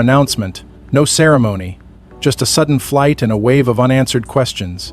Announcement. No ceremony. Just a sudden flight and a wave of unanswered questions.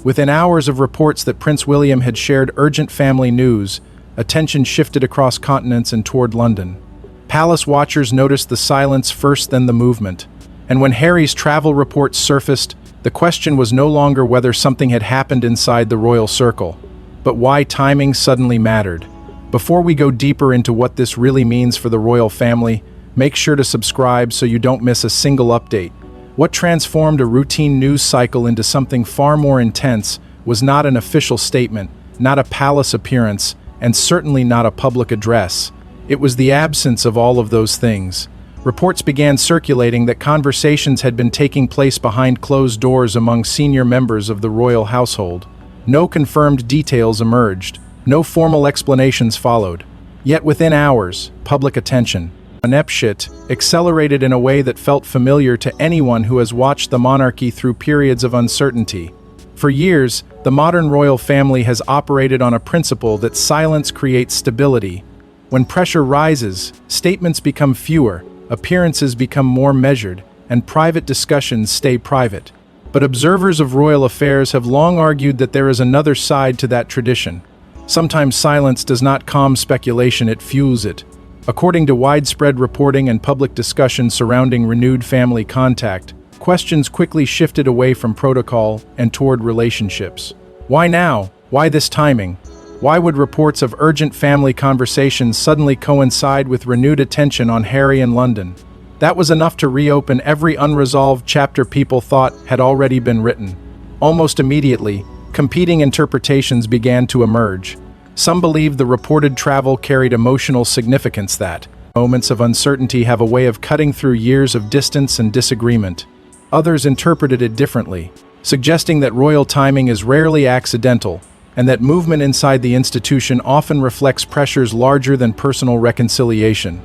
Within hours of reports that Prince William had shared urgent family news, attention shifted across continents and toward London. Palace watchers noticed the silence first, then the movement. And when Harry's travel reports surfaced, the question was no longer whether something had happened inside the royal circle, but why timing suddenly mattered. Before we go deeper into what this really means for the royal family, make sure to subscribe so you don't miss a single update. What transformed a routine news cycle into something far more intense was not an official statement, not a palace appearance, and certainly not a public address. It was the absence of all of those things. Reports began circulating that conversations had been taking place behind closed doors among senior members of the royal household. No confirmed details emerged. No formal explanations followed. Yet within hours, public attention, ineptitude, accelerated in a way that felt familiar to anyone who has watched the monarchy through periods of uncertainty. For years, the modern royal family has operated on a principle that silence creates stability. When pressure rises, statements become fewer, appearances become more measured, and private discussions stay private. But observers of royal affairs have long argued that there is another side to that tradition. Sometimes silence does not calm speculation, it fuels it. According to widespread reporting and public discussion surrounding renewed family contact, questions quickly shifted away from protocol and toward relationships. Why now? Why this timing? Why would reports of urgent family conversations suddenly coincide with renewed attention on Harry and London? That was enough to reopen every unresolved chapter people thought had already been written. Almost immediately, competing interpretations began to emerge. Some believed the reported travel carried emotional significance that moments of uncertainty have a way of cutting through years of distance and disagreement. Others interpreted it differently, suggesting that royal timing is rarely accidental, and that movement inside the institution often reflects pressures larger than personal reconciliation.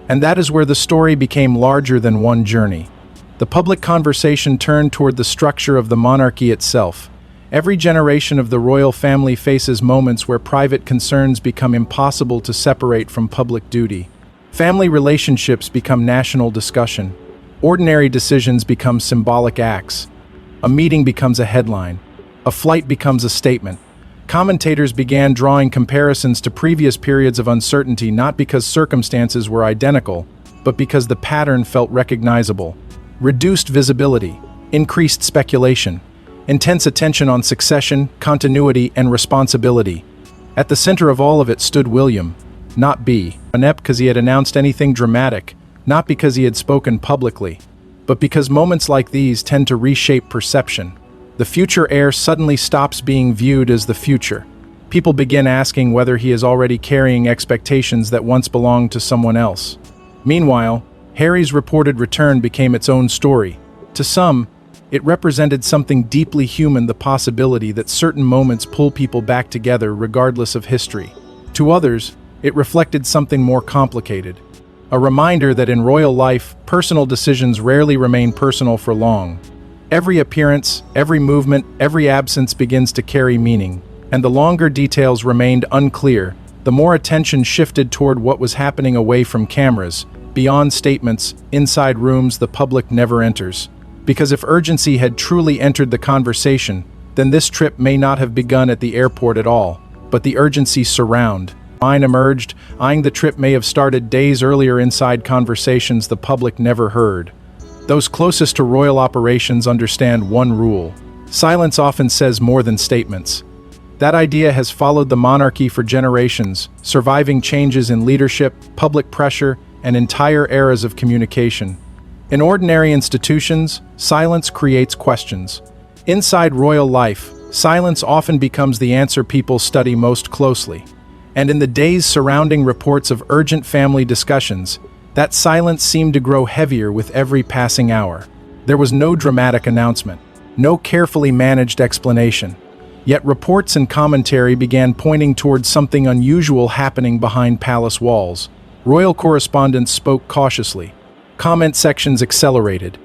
And that is where the story became larger than one journey. The public conversation turned toward the structure of the monarchy itself. Every generation of the royal family faces moments where private concerns become impossible to separate from public duty. Family relationships become national discussion. Ordinary decisions become symbolic acts. A meeting becomes a headline. A flight becomes a statement. Commentators began drawing comparisons to previous periods of uncertainty not because circumstances were identical, but because the pattern felt recognizable. Reduced visibility, increased speculation, intense attention on succession, continuity, and responsibility. At the center of all of it stood William, not B. Inept because he had announced anything dramatic, not because he had spoken publicly, but because moments like these tend to reshape perception. The future heir suddenly stops being viewed as the future. People begin asking whether he is already carrying expectations that once belonged to someone else. Meanwhile, Harry's reported return became its own story. To some, it represented something deeply human, the possibility that certain moments pull people back together regardless of history. To others, it reflected something more complicated. A reminder that in royal life, personal decisions rarely remain personal for long. Every appearance, every movement, every absence begins to carry meaning, and the longer details remained unclear, the more attention shifted toward what was happening away from cameras, beyond statements, inside rooms the public never enters. Because if urgency had truly entered the conversation, then this trip may not have begun at the airport at all, but the urgency surround. Line emerged, eyeing the trip may have started days earlier inside conversations the public never heard. Those closest to royal operations understand one rule. Silence often says more than statements. That idea has followed the monarchy for generations, surviving changes in leadership, public pressure, and entire eras of communication. In ordinary institutions, silence creates questions. Inside royal life, silence often becomes the answer people study most closely. And in the days surrounding reports of urgent family discussions, that silence seemed to grow heavier with every passing hour. There was no dramatic announcement, no carefully managed explanation. Yet reports and commentary began pointing towards something unusual happening behind palace walls. Royal correspondents spoke cautiously. Comment sections accelerated.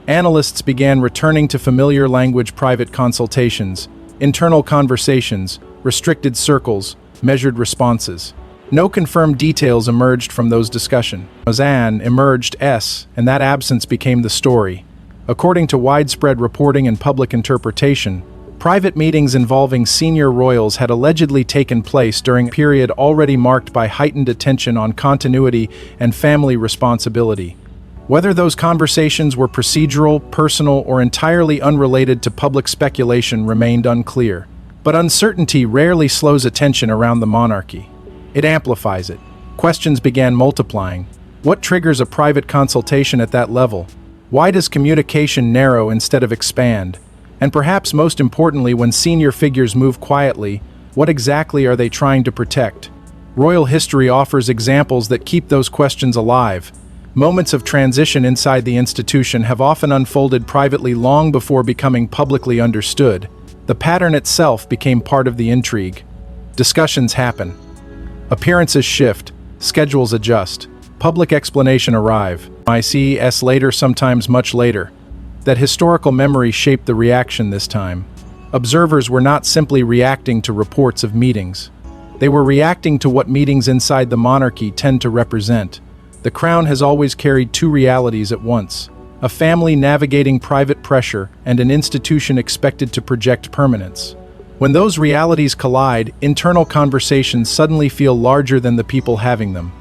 Analysts began returning to familiar language, private consultations, internal conversations, restricted circles, measured responses. No confirmed details emerged from those discussions. As An emerged S, and that absence became the story. According to widespread reporting and public interpretation, private meetings involving senior royals had allegedly taken place during a period already marked by heightened attention on continuity and family responsibility. Whether those conversations were procedural, personal, or entirely unrelated to public speculation remained unclear. But uncertainty rarely slows attention around the monarchy. It amplifies it. Questions began multiplying. What triggers a private consultation at that level? Why does communication narrow instead of expand? And perhaps most importantly, when senior figures move quietly, what exactly are they trying to protect? Royal history offers examples that keep those questions alive. Moments of transition inside the institution have often unfolded privately long before becoming publicly understood. The pattern itself became part of the intrigue. Discussions happen. Appearances shift. Schedules adjust. Public explanation arrive. ICS later, sometimes much later. That historical memory shaped the reaction this time. Observers were not simply reacting to reports of meetings. They were reacting to what meetings inside the monarchy tend to represent. The crown has always carried two realities at once: a family navigating private pressure and an institution expected to project permanence. When those realities collide, internal conversations suddenly feel larger than the people having them.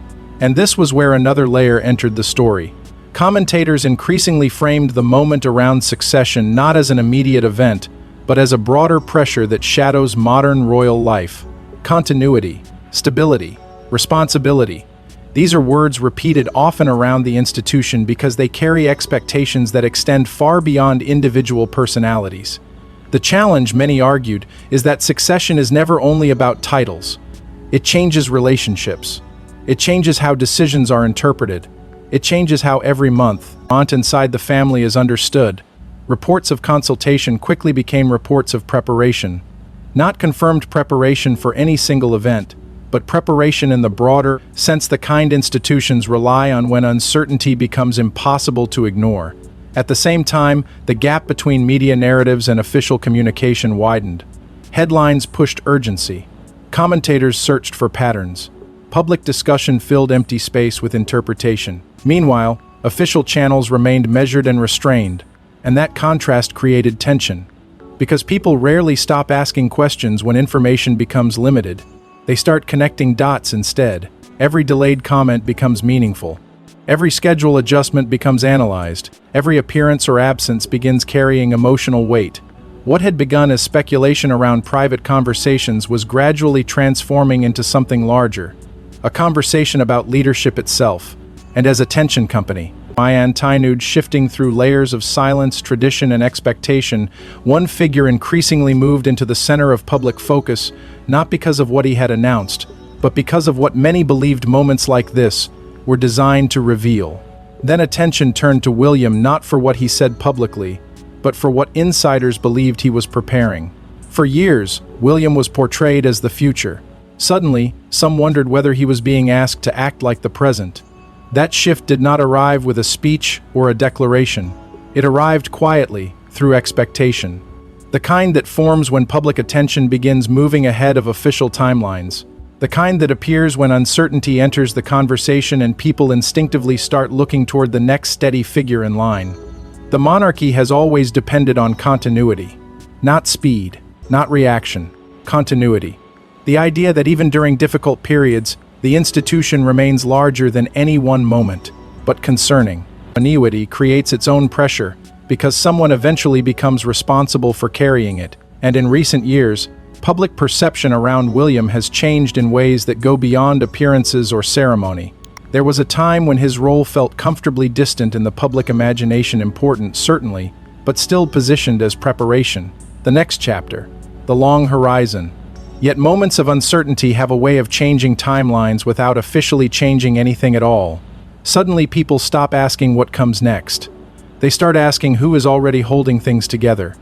And this was where another layer entered the story. Commentators increasingly framed the moment around succession not as an immediate event, but as a broader pressure that shadows modern royal life. Continuity, stability, responsibility. These are words repeated often around the institution because they carry expectations that extend far beyond individual personalities. The challenge, many argued, is that succession is never only about titles. It changes relationships. It changes how decisions are interpreted. It changes how every month, inside the family is understood. Reports of consultation quickly became reports of preparation. Not confirmed preparation for any single event, but preparation in the broader sense, the kind institutions rely on when uncertainty becomes impossible to ignore. At the same time, the gap between media narratives and official communication widened. Headlines pushed urgency. Commentators searched for patterns. Public discussion filled empty space with interpretation. Meanwhile, official channels remained measured and restrained, and that contrast created tension. Because people rarely stop asking questions when information becomes limited. They start connecting dots instead. Every delayed comment becomes meaningful. Every schedule adjustment becomes analyzed. Every appearance or absence begins carrying emotional weight. What had begun as speculation around private conversations was gradually transforming into something larger. A conversation about leadership itself. And as a tension company, Antinude shifting through layers of silence, tradition, and expectation, one figure increasingly moved into the center of public focus, not because of what he had announced, but because of what many believed moments like this were designed to reveal. Then attention turned to William not for what he said publicly, but for what insiders believed he was preparing. For years, William was portrayed as the future. Suddenly, some wondered whether he was being asked to act like the present. That shift did not arrive with a speech or a declaration. It arrived quietly, through expectation. The kind that forms when public attention begins moving ahead of official timelines. The kind that appears when uncertainty enters the conversation and people instinctively start looking toward the next steady figure in line. The monarchy has always depended on continuity. Not speed, not reaction. Continuity. The idea that even during difficult periods, the institution remains larger than any one moment, but concerning. Continuity creates its own pressure because someone eventually becomes responsible for carrying it, and in recent years, public perception around William has changed in ways that go beyond appearances or ceremony. There was a time when his role felt comfortably distant in the public imagination, important, certainly, but still positioned as preparation. The next chapter, the long horizon. Yet moments of uncertainty have a way of changing timelines without officially changing anything at all. Suddenly people stop asking what comes next. They start asking who is already holding things together.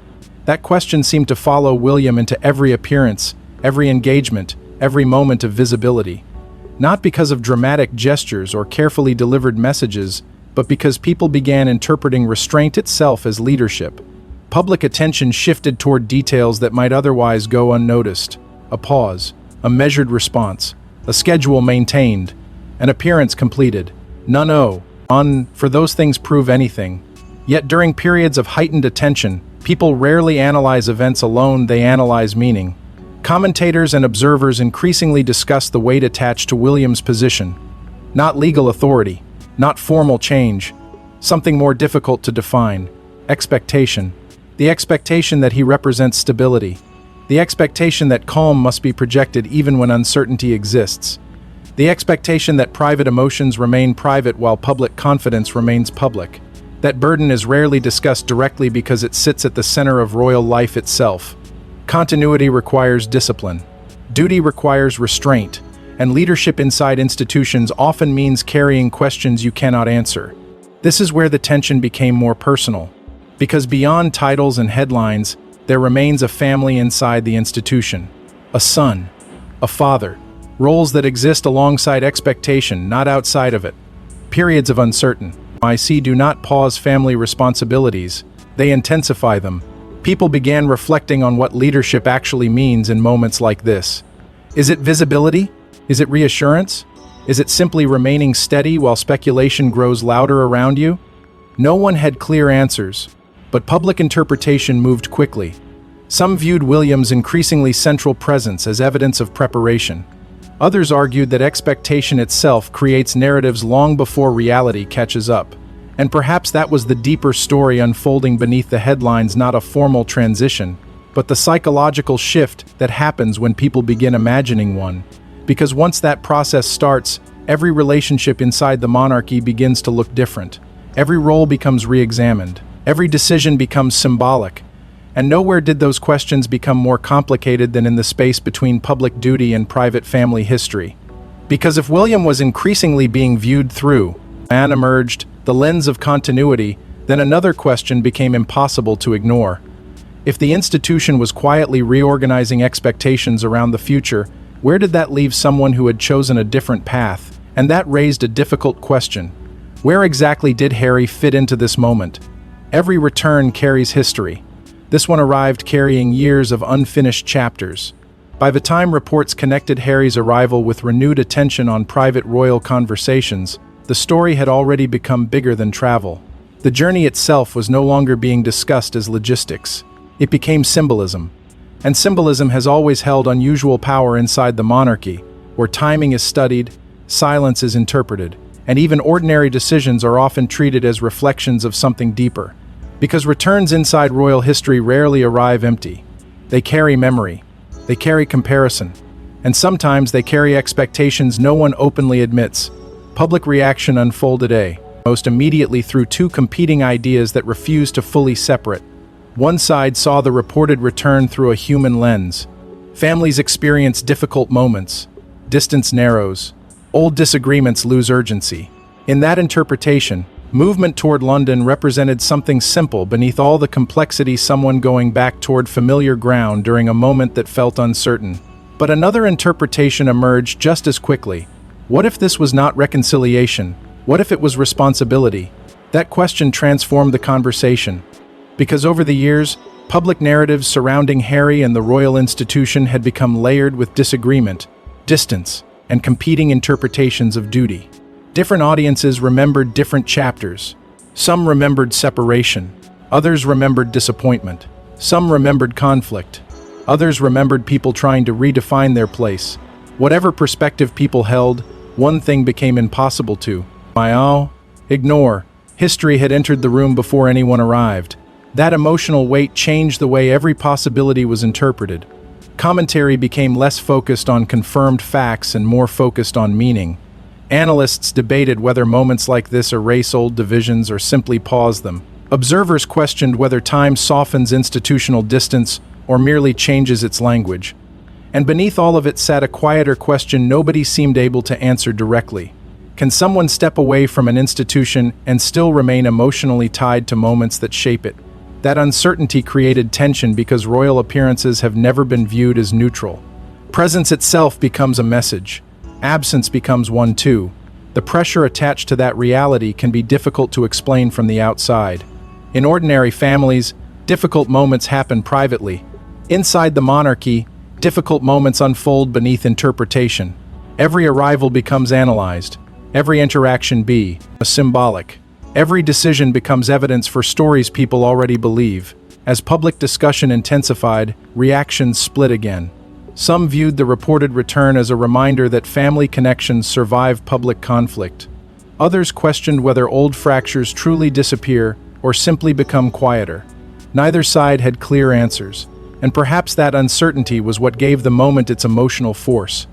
That question seemed to follow William into every appearance, every engagement, every moment of visibility. Not because of dramatic gestures or carefully delivered messages, but because people began interpreting restraint itself as leadership. Public attention shifted toward details that might otherwise go unnoticed. A pause, a measured response, a schedule maintained, an appearance completed. None on for those things prove anything. Yet during periods of heightened attention, people rarely analyze events alone, they analyze meaning. Commentators and observers increasingly discuss the weight attached to William's position. Not legal authority, not formal change, something more difficult to define: expectation. The expectation that he represents stability. The expectation that calm must be projected even when uncertainty exists. The expectation that private emotions remain private while public confidence remains public. That burden is rarely discussed directly because it sits at the center of royal life itself. Continuity requires discipline. Duty requires restraint. And leadership inside institutions often means carrying questions you cannot answer. This is where the tension became more personal. Because beyond titles and headlines, there remains a family inside the institution. A son, a father. Roles that exist alongside expectation, not outside of it. Periods of uncertainty do not pause family responsibilities, they intensify them. People began reflecting on what leadership actually means in moments like this. Is it visibility? Is it reassurance? Is it simply remaining steady while speculation grows louder around you? No one had clear answers, but public interpretation moved quickly. Some viewed William's increasingly central presence as evidence of preparation. Others argued that expectation itself creates narratives long before reality catches up. And perhaps that was the deeper story unfolding beneath the headlines, not a formal transition, but the psychological shift that happens when people begin imagining one. Because once that process starts, every relationship inside the monarchy begins to look different. Every role becomes re-examined. Every decision becomes symbolic. And nowhere did those questions become more complicated than in the space between public duty and private family history. Because if William was increasingly being viewed through, and emerged, the lens of continuity, then another question became impossible to ignore. If the institution was quietly reorganizing expectations around the future, where did that leave someone who had chosen a different path? And that raised a difficult question. Where exactly did Harry fit into this moment? Every return carries history. This one arrived carrying years of unfinished chapters. By the time reports connected Harry's arrival with renewed attention on private royal conversations, the story had already become bigger than travel. The journey itself was no longer being discussed as logistics. It became symbolism. And symbolism has always held unusual power inside the monarchy, where timing is studied, silence is interpreted, and even ordinary decisions are often treated as reflections of something deeper. Because returns inside royal history rarely arrive empty. They carry memory, they carry comparison, and sometimes they carry expectations no one openly admits. Public reaction unfolded most immediately through two competing ideas that refused to fully separate. One side saw the reported return through a human lens. Families experience difficult moments, distance narrows, old disagreements lose urgency. In that interpretation, movement toward London represented something simple beneath all the complexity, someone going back toward familiar ground during a moment that felt uncertain. But another interpretation emerged just as quickly. What if this was not reconciliation? What if it was responsibility? That question transformed the conversation. Because over the years, public narratives surrounding Harry and the royal institution had become layered with disagreement, distance, and competing interpretations of duty. Different audiences remembered different chapters. Some remembered separation. Others remembered disappointment. Some remembered conflict. Others remembered people trying to redefine their place. Whatever perspective people held, one thing became impossible to ignore. History had entered the room before anyone arrived. That emotional weight changed the way every possibility was interpreted. Commentary became less focused on confirmed facts and more focused on meaning. Analysts debated whether moments like this erase old divisions or simply pause them. Observers questioned whether time softens institutional distance or merely changes its language. And beneath all of it sat a quieter question nobody seemed able to answer directly. Can someone step away from an institution and still remain emotionally tied to moments that shape it? That uncertainty created tension because royal appearances have never been viewed as neutral. Presence itself becomes a message. Absence becomes one too. The pressure attached to that reality can be difficult to explain from the outside. In ordinary families, difficult moments happen privately. Inside the monarchy, difficult moments unfold beneath interpretation. Every arrival becomes analyzed, every interaction be a symbolic. Every decision becomes evidence for stories people already believe. As public discussion intensified, reactions split again. Some viewed the reported return as a reminder that family connections survive public conflict. Others questioned whether old fractures truly disappear or simply become quieter. Neither side had clear answers, and perhaps that uncertainty was what gave the moment its emotional force.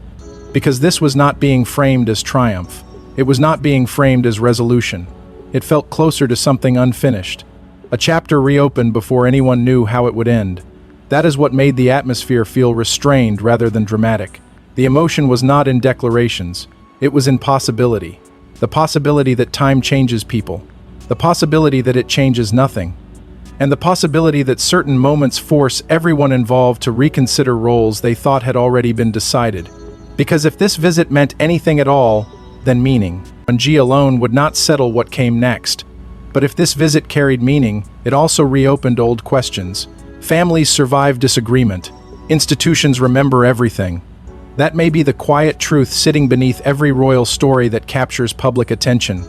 Because this was not being framed as triumph. It was not being framed as resolution. It felt closer to something unfinished. A chapter reopened before anyone knew how it would end. That is what made the atmosphere feel restrained rather than dramatic. The emotion was not in declarations. It was in possibility. The possibility that time changes people. The possibility that it changes nothing. And the possibility that certain moments force everyone involved to reconsider roles they thought had already been decided. Because if this visit meant anything at all, then meaning. Monarchy alone would not settle what came next. But if this visit carried meaning, it also reopened old questions. Families survive disagreement. Institutions remember everything. That may be the quiet truth sitting beneath every royal story that captures public attention.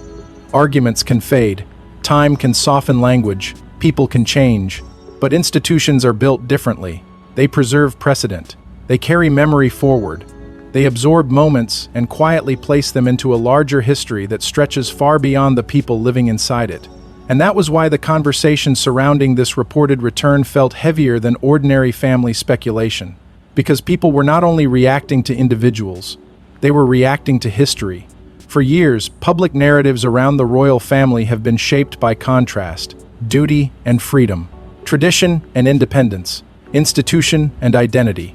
Arguments can fade. Time can soften language. People can change. But institutions are built differently. They preserve precedent. They carry memory forward. They absorb moments and quietly place them into a larger history that stretches far beyond the people living inside it. And that was why the conversation surrounding this reported return felt heavier than ordinary family speculation. Because people were not only reacting to individuals, they were reacting to history. For years, public narratives around the royal family have been shaped by contrast, duty and freedom, tradition and independence, institution and identity.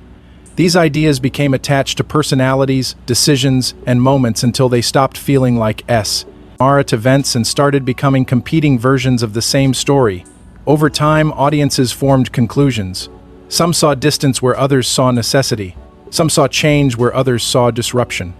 These ideas became attached to personalities, decisions, and moments until they stopped feeling like events and started becoming competing versions of the same story. Over time, audiences formed conclusions. Some saw distance where others saw necessity. Some saw change where others saw disruption.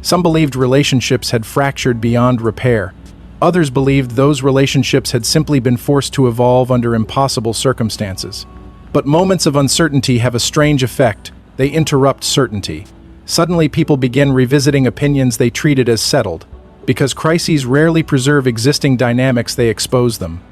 Some believed relationships had fractured beyond repair. Others believed those relationships had simply been forced to evolve under impossible circumstances. But moments of uncertainty have a strange effect. They interrupt certainty. Suddenly, people begin revisiting opinions they treated as settled. Because crises rarely preserve existing dynamics, they expose them.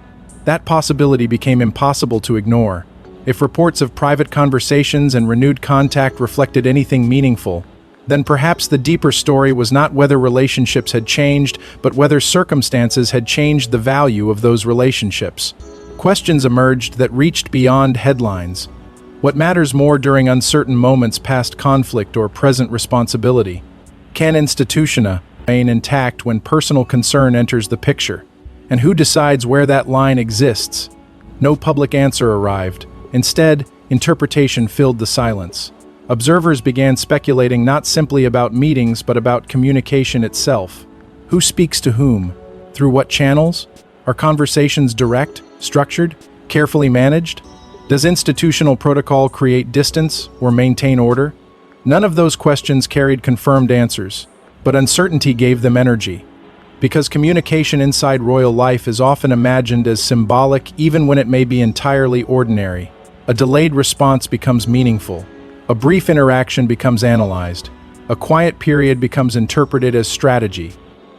That possibility became impossible to ignore. If reports of private conversations and renewed contact reflected anything meaningful, then perhaps the deeper story was not whether relationships had changed, but whether circumstances had changed the value of those relationships. Questions emerged that reached beyond headlines. What matters more during uncertain moments past conflict or present responsibility? Can institutions remain intact when personal concern enters the picture? And who decides where that line exists? No public answer arrived. Instead, interpretation filled the silence. Observers began speculating not simply about meetings but about communication itself. Who speaks to whom? Through what channels? Are conversations direct, structured, carefully managed? Does institutional protocol create distance or maintain order? None of those questions carried confirmed answers, but uncertainty gave them energy. Because communication inside royal life is often imagined as symbolic even when it may be entirely ordinary. A delayed response becomes meaningful. A brief interaction becomes analyzed. A quiet period becomes interpreted as strategy.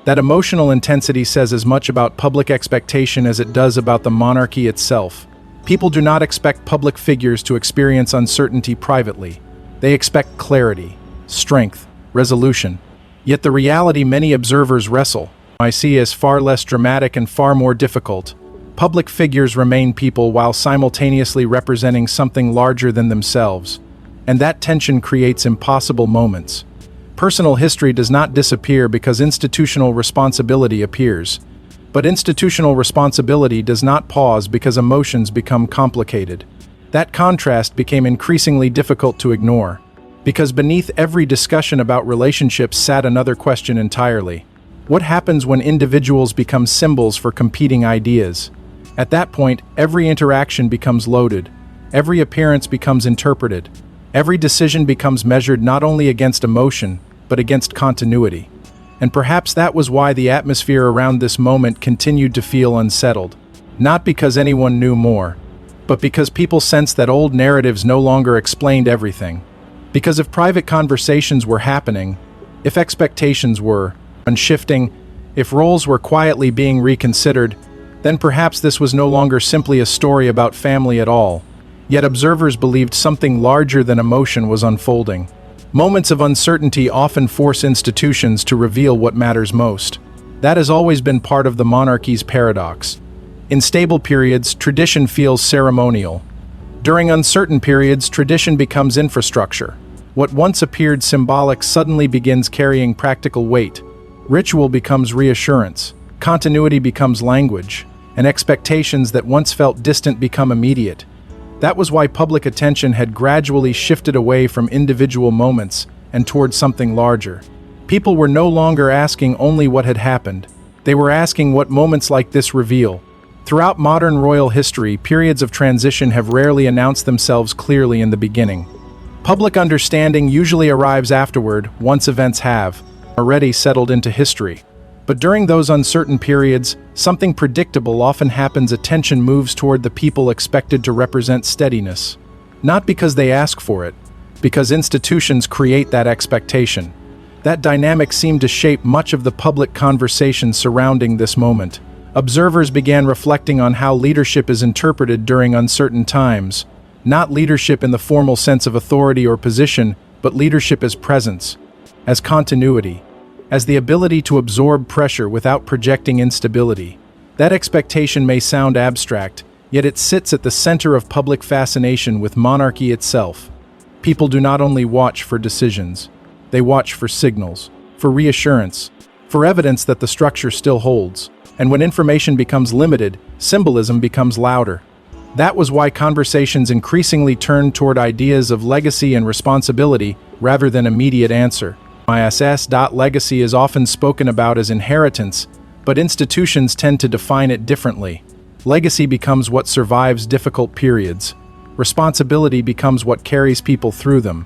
That emotional intensity says as much about public expectation as it does about the monarchy itself. People do not expect public figures to experience uncertainty privately. They expect clarity, strength, resolution. Yet the reality many observers wrestle, I see as far less dramatic and far more difficult. Public figures remain people while simultaneously representing something larger than themselves. And that tension creates impossible moments. Personal history does not disappear because institutional responsibility appears. But institutional responsibility does not pause because emotions become complicated. That contrast became increasingly difficult to ignore. Because beneath every discussion about relationships sat another question entirely. What happens when individuals become symbols for competing ideas? At that point, every interaction becomes loaded. Every appearance becomes interpreted. Every decision becomes measured not only against emotion, but against continuity. And perhaps that was why the atmosphere around this moment continued to feel unsettled. Not because anyone knew more, but because people sensed that old narratives no longer explained everything. Because if private conversations were happening, If expectations were unshifting, if roles were quietly being reconsidered, then perhaps this was no longer simply a story about family at all. Yet observers believed something larger than emotion was unfolding. Moments of uncertainty often force institutions to reveal what matters most. That has always been part of the monarchy's paradox. In stable periods, tradition feels ceremonial. During uncertain periods, tradition becomes infrastructure. What once appeared symbolic suddenly begins carrying practical weight. Ritual becomes reassurance, continuity becomes language, and expectations that once felt distant become immediate. That was why public attention had gradually shifted away from individual moments and towards something larger. People were no longer asking only what had happened. They were asking what moments like this reveal. Throughout modern royal history, periods of transition have rarely announced themselves clearly in the beginning. Public understanding usually arrives afterward, once events have already settled into history. But during those uncertain periods, something predictable often happens. Attention moves toward the people expected to represent steadiness. Not because they ask for it, because institutions create that expectation. That dynamic seemed to shape much of the public conversation surrounding this moment. Observers began reflecting on how leadership is interpreted during uncertain times. Not leadership in the formal sense of authority or position, but leadership as presence, as continuity, as the ability to absorb pressure without projecting instability. That expectation may sound abstract, yet it sits at the center of public fascination with monarchy itself. People do not only watch for decisions, they watch for signals, for reassurance, for evidence that the structure still holds. And when information becomes limited, symbolism becomes louder. That was why conversations increasingly turned toward ideas of legacy and responsibility rather than immediate answer. Legacy is often spoken about as inheritance, but institutions tend to define it differently. Legacy becomes what survives difficult periods. Responsibility becomes what carries people through them.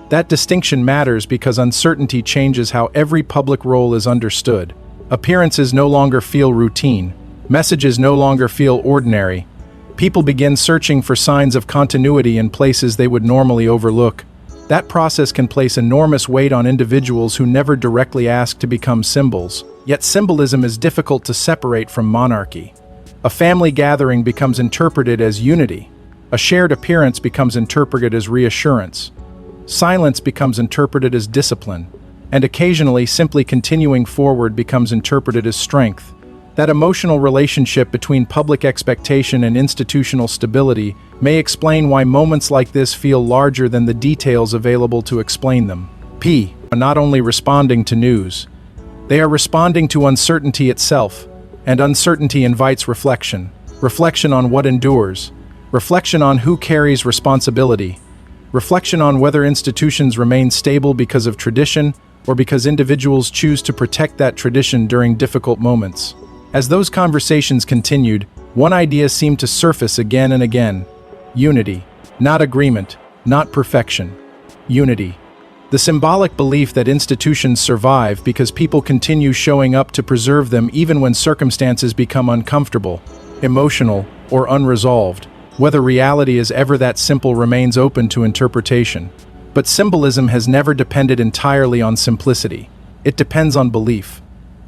That distinction matters because uncertainty changes how every public role is understood. Appearances no longer feel routine. Messages no longer feel ordinary. People begin searching for signs of continuity in places they would normally overlook. That process can place enormous weight on individuals who never directly ask to become symbols. Yet symbolism is difficult to separate from monarchy. A family gathering becomes interpreted as unity. A shared appearance becomes interpreted as reassurance. Silence becomes interpreted as discipline. And occasionally, simply continuing forward becomes interpreted as strength. That emotional relationship between public expectation and institutional stability may explain why moments like this feel larger than the details available to explain them. P are not only responding to news, they are responding to uncertainty itself, and uncertainty invites reflection. Reflection on what endures, reflection on who carries responsibility, reflection on whether institutions remain stable because of tradition or because individuals choose to protect that tradition during difficult moments. As those conversations continued, one idea seemed to surface again and again. Unity. Not agreement, not perfection. Unity. The symbolic belief that institutions survive because people continue showing up to preserve them even when circumstances become uncomfortable, emotional, or unresolved. Whether reality is ever that simple remains open to interpretation. But symbolism has never depended entirely on simplicity. It depends on belief.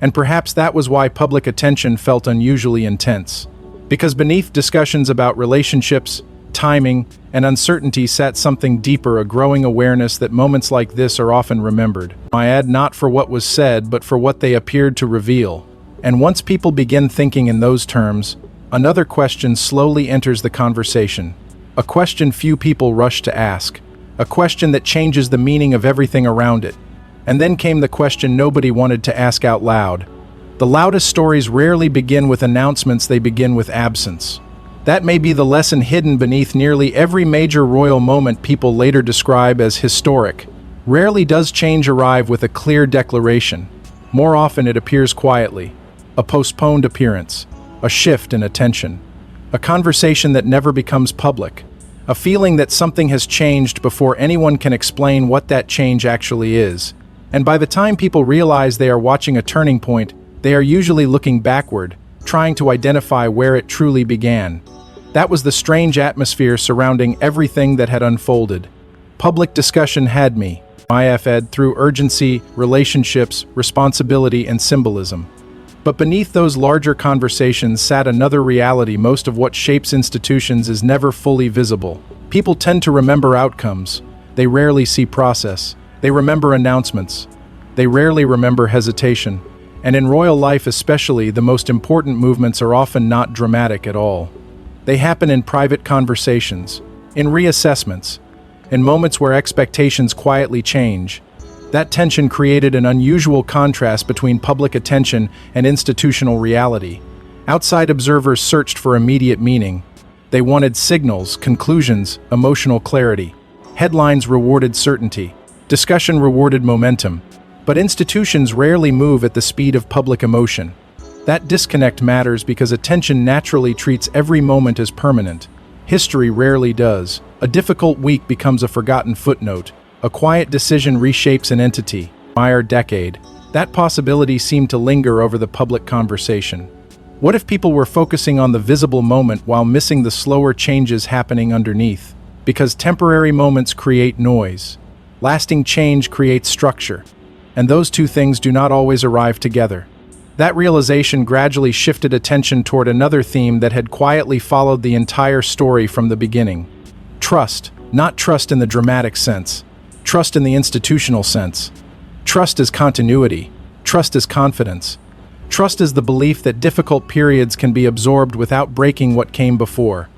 And perhaps that was why public attention felt unusually intense. Because beneath discussions about relationships, timing, and uncertainty sat something deeper, a growing awareness that moments like this are often remembered. Not for what was said, but for what they appeared to reveal. And once people begin thinking in those terms, another question slowly enters the conversation. A question few people rush to ask. A question that changes the meaning of everything around it. And then came the question nobody wanted to ask out loud. The loudest stories rarely begin with announcements, they begin with absence. That may be the lesson hidden beneath nearly every major royal moment people later describe as historic. Rarely does change arrive with a clear declaration. More often it appears quietly. A postponed appearance. A shift in attention. A conversation that never becomes public. A feeling that something has changed before anyone can explain what that change actually is. And by the time people realize they are watching a turning point, they are usually looking backward, trying to identify where it truly began. That was the strange atmosphere surrounding everything that had unfolded. Public discussion had me, IFed through urgency, relationships, responsibility, and symbolism. But beneath those larger conversations sat another reality. Most of what shapes institutions is never fully visible. People tend to remember outcomes. They rarely see process. They remember announcements. They rarely remember hesitation. And in royal life especially, the most important movements are often not dramatic at all. They happen in private conversations, in reassessments, in moments where expectations quietly change. That tension created an unusual contrast between public attention and institutional reality. Outside observers searched for immediate meaning. They wanted signals, conclusions, emotional clarity. Headlines rewarded certainty. Discussion rewarded momentum. But institutions rarely move at the speed of public emotion. That disconnect matters because attention naturally treats every moment as permanent. History rarely does. A difficult week becomes a forgotten footnote. A quiet decision reshapes an entity. Decade. That possibility seemed to linger over the public conversation. What if people were focusing on the visible moment while missing the slower changes happening underneath? Because temporary moments create noise. Lasting change creates structure. And those two things do not always arrive together. That realization gradually shifted attention toward another theme that had quietly followed the entire story from the beginning. Trust, not trust in the dramatic sense. Trust in the institutional sense. Trust is continuity. Trust is confidence. Trust is the belief that difficult periods can be absorbed without breaking what came before.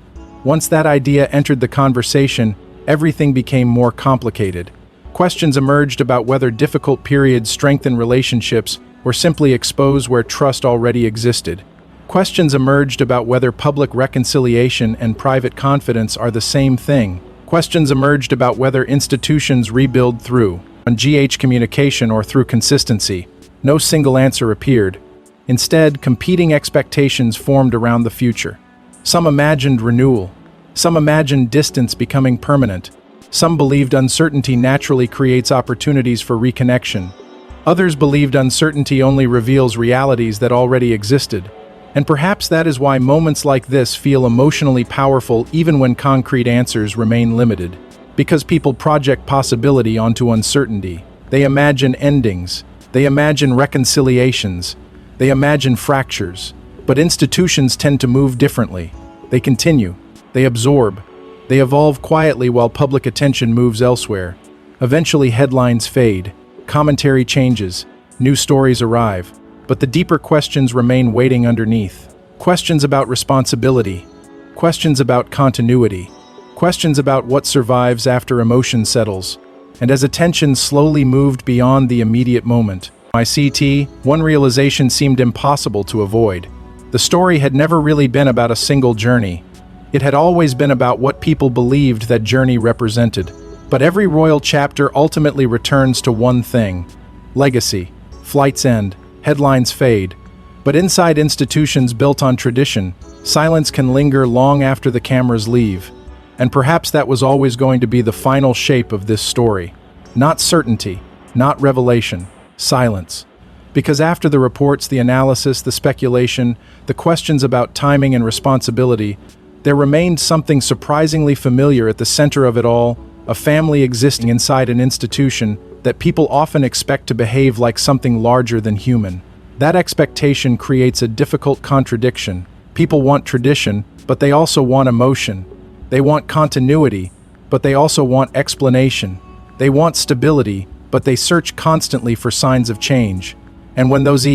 Once that idea entered the conversation, everything became more complicated. Questions emerged about whether difficult periods strengthen relationships or simply expose where trust already existed. Questions emerged about whether public reconciliation and private confidence are the same thing. Questions emerged about whether institutions rebuild through communication or through consistency. No single answer appeared. Instead, competing expectations formed around the future. Some imagined renewal. Some imagined distance becoming permanent. Some believed uncertainty naturally creates opportunities for reconnection. Others believed uncertainty only reveals realities that already existed. And perhaps that is why moments like this feel emotionally powerful even when concrete answers remain limited. Because people project possibility onto uncertainty. They imagine endings. They imagine reconciliations. They imagine fractures. But institutions tend to move differently. They continue. They absorb. They evolve quietly while public attention moves elsewhere. Eventually headlines fade. Commentary changes. New stories arrive. But the deeper questions remain waiting underneath. Questions about responsibility. Questions about continuity. Questions about what survives after emotion settles. And as attention slowly moved beyond the immediate moment, one realization seemed impossible to avoid. The story had never really been about a single journey. It had always been about what people believed that journey represented. But every royal chapter ultimately returns to one thing: legacy. Flights end. Headlines fade. But inside institutions built on tradition, silence can linger long after the cameras leave. And perhaps that was always going to be the final shape of this story. Not certainty, not revelation, silence. Because after the reports, the analysis, the speculation, the questions about timing and responsibility, there remained something surprisingly familiar at the center of it all: a family existing inside an institution that people often expect to behave like something larger than human. That expectation creates a difficult contradiction. People want tradition, but they also want emotion. They want continuity, but they also want explanation. They want stability, but they search constantly for signs of change. And when those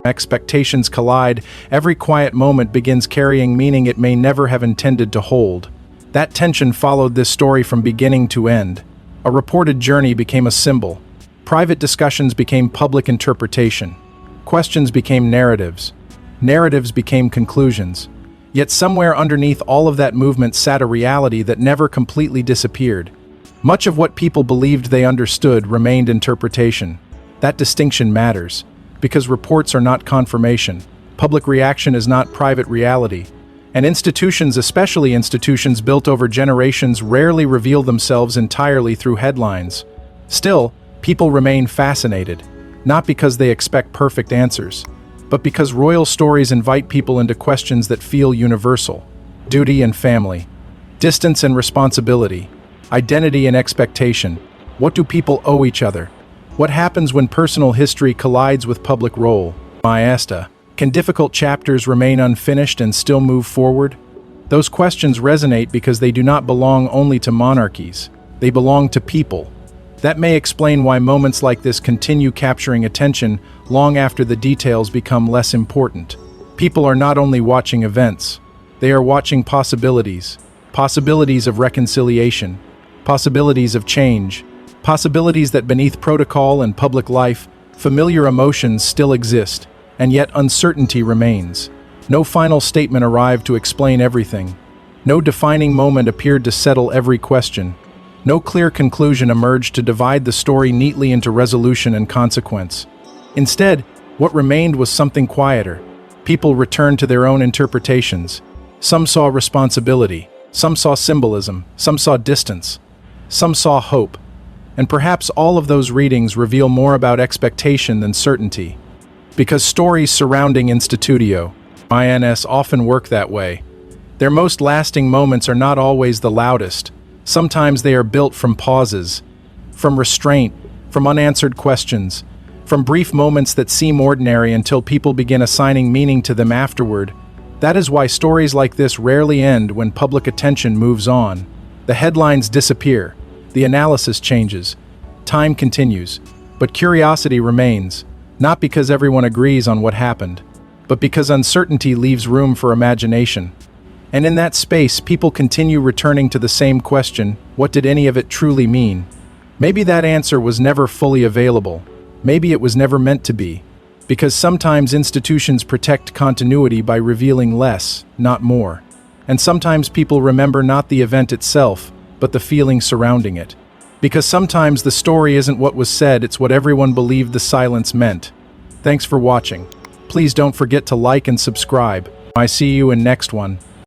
expectations collide, every quiet moment begins carrying meaning it may never have intended to hold. That tension followed this story from beginning to end. A reported journey became a symbol. Private discussions became public interpretation. Questions became narratives. Narratives became conclusions. Yet somewhere underneath all of that movement sat a reality that never completely disappeared. Much of what people believed they understood remained interpretation. That distinction matters, because reports are not confirmation. Public reaction is not private reality. And institutions, especially institutions built over generations, rarely reveal themselves entirely through headlines. Still, people remain fascinated, not because they expect perfect answers, but because royal stories invite people into questions that feel universal: duty and family, distance and responsibility, identity and expectation. What do people owe each other? What happens when personal history collides with public role? Maesta. Can difficult chapters remain unfinished and still move forward? Those questions resonate because they do not belong only to monarchies. They belong to people. That may explain why moments like this continue capturing attention long after the details become less important. People are not only watching events, they are watching possibilities. Possibilities of reconciliation, possibilities of change, possibilities that beneath protocol and public life, familiar emotions still exist, and yet uncertainty remains. No final statement arrived to explain everything. No defining moment appeared to settle every question. No clear conclusion emerged to divide the story neatly into resolution and consequence. Instead, what remained was something quieter. People returned to their own interpretations. Some saw responsibility, some saw symbolism, some saw distance, some saw hope. And perhaps all of those readings reveal more about expectation than certainty. Because stories surrounding Institutio, INS, often work that way. Their most lasting moments are not always the loudest. Sometimes they are built from pauses, from restraint, from unanswered questions, from brief moments that seem ordinary until people begin assigning meaning to them afterward. That is why stories like this rarely end when public attention moves on. The headlines disappear, the analysis changes, time continues, but curiosity remains. Not because everyone agrees on what happened, but because uncertainty leaves room for imagination. And in that space, people continue returning to the same question: what did any of it truly mean? Maybe that answer was never fully available. Maybe it was never meant to be. Because sometimes institutions protect continuity by revealing less, not more. And sometimes people remember not the event itself, but the feeling surrounding it. Because sometimes the story isn't what was said, it's what everyone believed the silence meant. Thanks for watching. Please don't forget to like and subscribe. I see you in next one.